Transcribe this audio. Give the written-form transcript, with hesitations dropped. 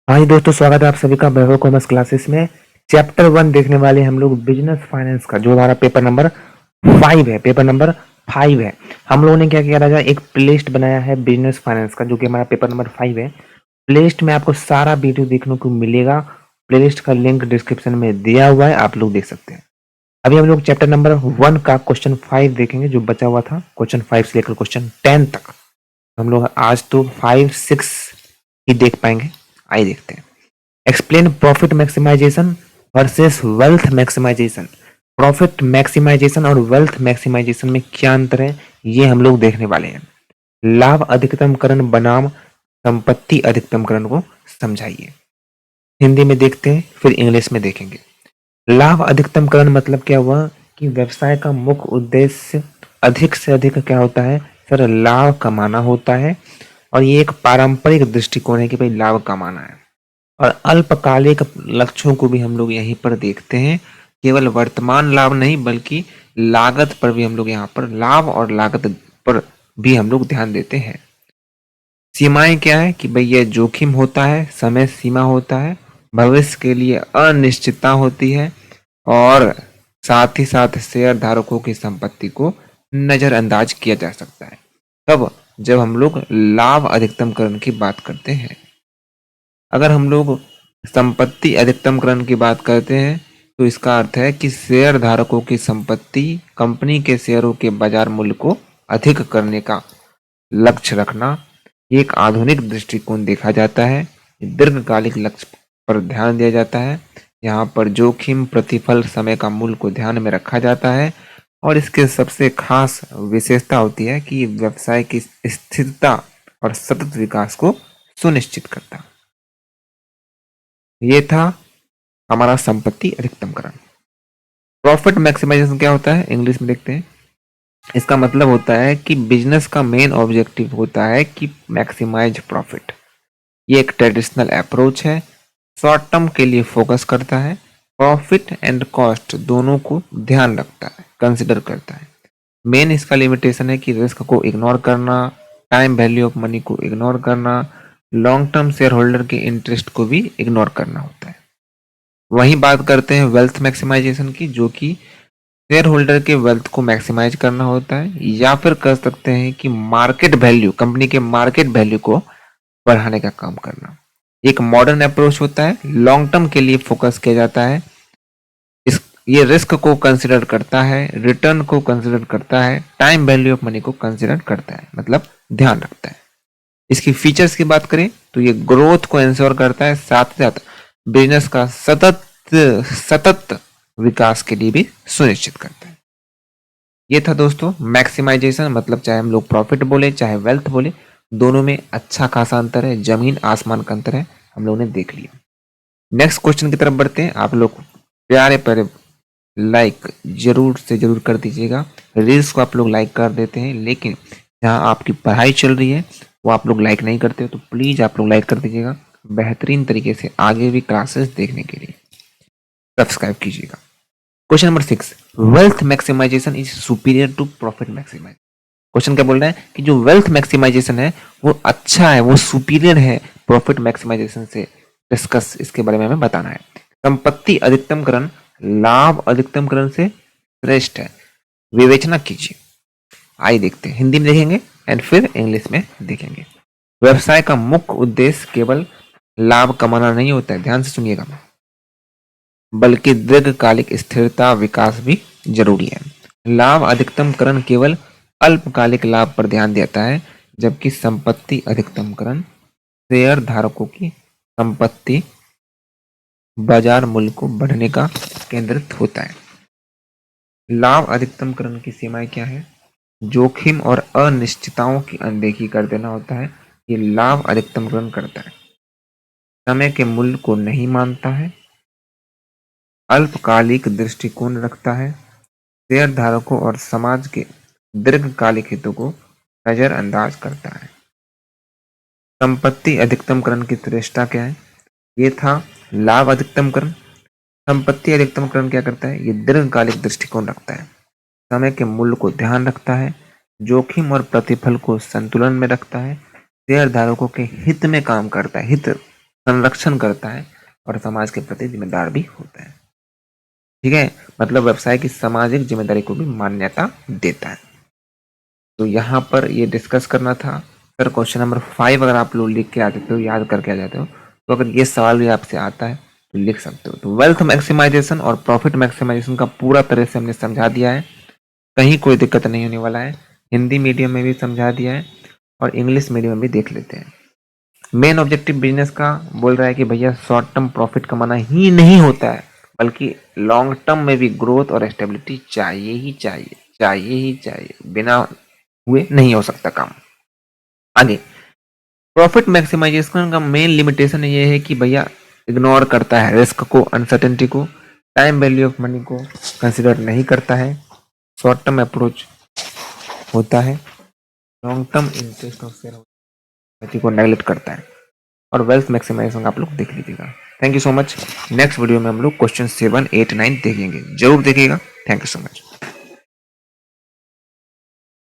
हाँ दोस्तों, स्वागत है आप सभी का वैभव कॉमर्स क्लासेस में। चैप्टर 1 देखने वाले हम लोग बिजनेस फाइनेंस का, जो हमारा पेपर नंबर 5 है। हम लोगों ने क्या किया राजा, एक प्लेलिस्ट बनाया है बिजनेस फाइनेंस का, जो कि हमारा पेपर नंबर 5 है। प्लेलिस्ट में आपको सारा वीडियो देखने को मिलेगा। प्लेलिस्ट का लिंक डिस्क्रिप्शन में दिया हुआ है, आप लोग देख सकते हैं। अभी हम लोग चैप्टर नंबर 1 का क्वेश्चन 5 देखेंगे, जो बचा हुआ था। क्वेश्चन 5 से लेकर क्वेश्चन 10 तक हम लोग आज तो 5, 6 ही देख पाएंगे। आइए देखते हैं। Explain profit maximisation versus wealth maximisation. Profit maximisation और वेल्थ मैक्सिमाइजेशन में क्या अंतर है, ये हम लोग देखने वाले हैं। लाभ अधिकतमकरण बनाम संपत्ति अधिकतमकरण को समझाइए। हिंदी में देखते हैं, फिर इंग्लिश में देखेंगे। लाभ अधिकतमकरण मतलब क्या हुआ कि व्यवसाय का मुख्य उद्देश्य अधिक से अधिक क्या होता है सर, लाभ कमाना होता है। और ये एक पारंपरिक दृष्टिकोण है कि भाई लाभ कमाना है। और अल्पकालिक लक्ष्यों को भी हम लोग यहीं पर देखते हैं। केवल वर्तमान लाभ नहीं, बल्कि लागत पर भी हम लोग यहाँ पर लाभ और लागत पर भी हम लोग ध्यान देते हैं। सीमाएं क्या है कि भाई ये जोखिम होता है, समय सीमा होता है, भविष्य के लिए अनिश्चितता होती है, और साथ ही साथ शेयर धारकों की संपत्ति को नजरअंदाज किया जा सकता है। तब जब हम लोग लाभ अधिकतमकरण की बात करते हैं। अगर हम लोग संपत्ति अधिकतमकरण की बात करते हैं तो इसका अर्थ है कि शेयर धारकों की संपत्ति कंपनी के शेयरों के बाजार मूल्य को अधिक करने का लक्ष्य रखना एक आधुनिक दृष्टिकोण देखा जाता है। दीर्घकालिक लक्ष्य पर ध्यान दिया जाता है। यहाँ पर जोखिम, प्रतिफल, समय का मूल्य को ध्यान में रखा जाता है। और इसके सबसे खास विशेषता होती है कि व्यवसाय की स्थिरता और सतत विकास को सुनिश्चित करता है। ये था हमारा संपत्ति अधिकतमकरण। प्रॉफिट मैक्सिमाइजेशन क्या होता है, इंग्लिश में देखते हैं। इसका मतलब होता है कि बिजनेस का मेन ऑब्जेक्टिव होता है कि मैक्सिमाइज प्रॉफिट। ये एक ट्रेडिशनल अप्रोच है, शॉर्ट टर्म के लिए फोकस करता है, प्रॉफिट एंड कॉस्ट दोनों को ध्यान रखता है, कंसिडर करता है। मेन इसका लिमिटेशन है कि रिस्क को इग्नोर करना, टाइम वैल्यू ऑफ मनी को इग्नोर करना, लॉन्ग टर्म शेयर होल्डर के इंटरेस्ट को भी इग्नोर करना होता है। वहीं बात करते हैं वेल्थ मैक्सिमाइजेशन की, जो कि शेयर होल्डर के वेल्थ को मैक्सिमाइज करना होता है, या फिर कह सकते हैं कि मार्केट वैल्यू, कंपनी के मार्केट वैल्यू को बढ़ाने का काम करना। एक मॉडर्न अप्रोच होता है, लॉन्ग टर्म के लिए फोकस किया जाता है। इस ये रिस्क को कंसिडर करता है, रिटर्न को कंसिडर करता है, टाइम वैल्यू ऑफ मनी को कंसिडर करता है, मतलब ध्यान रखता है। इसकी फीचर्स की बात करें तो ये ग्रोथ को इंश्योर करता है, साथ ही साथ बिजनेस का सतत सतत विकास के लिए भी सुनिश्चित करता है। ये था दोस्तों मैक्सिमाइजेशन, मतलब चाहे हम लोग प्रॉफिट बोले चाहे वेल्थ बोले, दोनों में अच्छा खासा अंतर है, जमीन आसमान का अंतर है, हम लोगों ने देख लिया। नेक्स्ट क्वेश्चन की तरफ बढ़ते हैं। आप लोग प्यारे प्यारे लाइक जरूर से जरूर कर दीजिएगा। रील्स को आप लोग लाइक कर देते हैं, लेकिन जहाँ आपकी पढ़ाई चल रही है वो आप लोग लाइक नहीं करते हो, तो प्लीज आप लोग लाइक कर दीजिएगा। बेहतरीन तरीके से आगे भी क्लासेस देखने के लिए सब्सक्राइब कीजिएगा। Question number 6, wealth maximisation is superior to profit maximisation. Question क्या बोल रहा है कि जो वेल्थ मैक्सिमाइजेशन है वो अच्छा है, वो सुपीरियर है प्रॉफिट मैक्सिमाइजेशन से। डिस्कस इसके बारे में हमें बताना है। संपत्ति अधिकतमकरण लाभ अधिकतमकरण से श्रेष्ठ है, विवेचना कीजिए। आइए देखते हैं, हिंदी में देखेंगे एंड फिर इंग्लिश में देखेंगे। व्यवसाय का मुख्य उद्देश्य केवल लाभ कमाना नहीं होता है, ध्यान से सुनिएगा, बल्कि दीर्घकालिक स्थिरता विकास भी जरूरी है। लाभ अधिकतमकरण केवल अल्पकालिक लाभ पर ध्यान देता है, जबकि संपत्ति अधिकतमकरण शेयर धारकों की संपत्ति बाजार मूल्य को बढ़ने का केंद्रित होता है। लाभ अधिकतमकरण की सीमाएं क्या है? जोखिम और अनिश्चितताओं की अनदेखी कर देना होता है, ये लाभ अधिकतमकरण करता है। समय के मूल्य को नहीं मानता है, अल्पकालिक दृष्टिकोण रखता है, शेयर धारकों और समाज के दीर्घकालिक हितों को नजरअंदाज करता है। संपत्ति अधिकतमकरण की श्रेष्ठता क्या है? ये था लाभ अधिकतमकरण। संपत्ति अधिकतमकरण क्या करता है? ये दीर्घकालिक दृष्टिकोण रखता है, समय के मूल्य को ध्यान रखता है, जोखिम और प्रतिफल को संतुलन में रखता है, शेयर धारकों के हित में काम करता है। हित संरक्षण करता है और समाज के प्रति जिम्मेदार भी होता है। ठीक है, मतलब व्यवसाय की सामाजिक जिम्मेदारी को भी मान्यता देता है। तो यहाँ पर ये डिस्कस करना था। सर क्वेश्चन नंबर 5 अगर आप लोग लिख के आ जाते हो, याद करके आ जाते हो, तो अगर ये सवाल भी आपसे आता है तो लिख सकते हो। तो वेल्थ मैक्सिमाइजेशन और प्रॉफिट मैक्सिमाइजेशन का पूरा तरह से हमने समझा दिया है, कहीं कोई दिक्कत नहीं होने वाला है। हिंदी मीडियम में भी समझा दिया है और इंग्लिश मीडियम में भी देख लेते हैं। मेन ऑब्जेक्टिव बिजनेस का बोल रहा है कि भैया शॉर्ट टर्म प्रॉफिट कमाना ही नहीं होता है, बल्कि लॉन्ग टर्म में भी ग्रोथ और स्टेबिलिटी चाहिए ही चाहिए, चाहिए ही चाहिए, बिना हुए नहीं हो सकता काम। आगे प्रॉफिट मैक्सिमाइजेशन का मेन लिमिटेशन ये है कि भैया इग्नोर करता है रिस्क को, अनसर्टेनिटी को, टाइम वैल्यू ऑफ मनी को कंसिडर नहीं करता है, शॉर्ट टर्म अप्रोच होता है, long term interest of share को नेगलेक्ट करता है, और वेल्थ मैक्सिमाइजेशन आप लोग देख लीजिएगा। Thank you so much. Next video में हम लोग क्वेश्चन 7, 8, 9 देखेंगे, जरूर देखिएगा। Thank you so much.